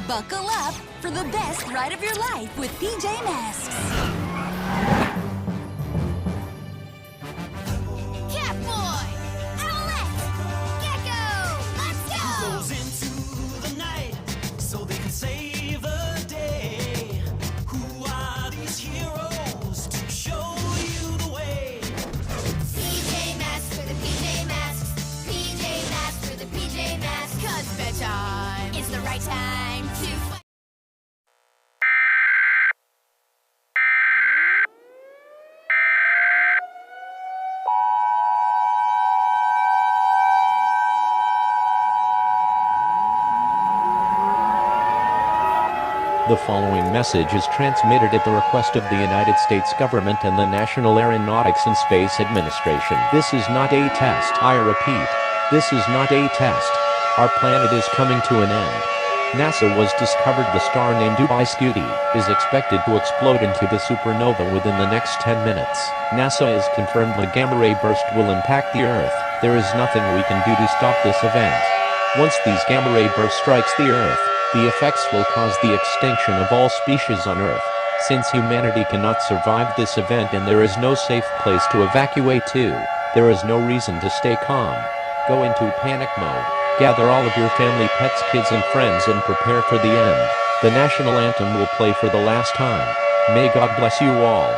Buckle up for the best ride of your life with PJ Masks. Catboy, Owlette, Gecko, let's go! Goes into the night so they can save the day. Who are these heroes to show you the way? PJ Masks for the PJ Masks. PJ Masks for the PJ Masks. 'Cause bedtime is the right time to fight. The following message is transmitted at the request of the United States government and the National Aeronautics and Space Administration. This is not a test. I repeat, this is not a test. Our planet is coming to an end. NASA was discovered the star named Dubai Scuti is expected to explode into the supernova within the next 10 minutes. NASA has confirmed the gamma ray burst will impact the Earth. There is nothing we can do to stop this event. Once these gamma ray burst strikes the Earth, the effects will cause the extinction of all species on Earth. Since humanity cannot survive this event and there is no safe place to evacuate to, there is no reason to stay calm. Go into panic mode. Gather all of your family, pets, kids and friends and prepare for the end. The national anthem will play for the last time. May God bless you all.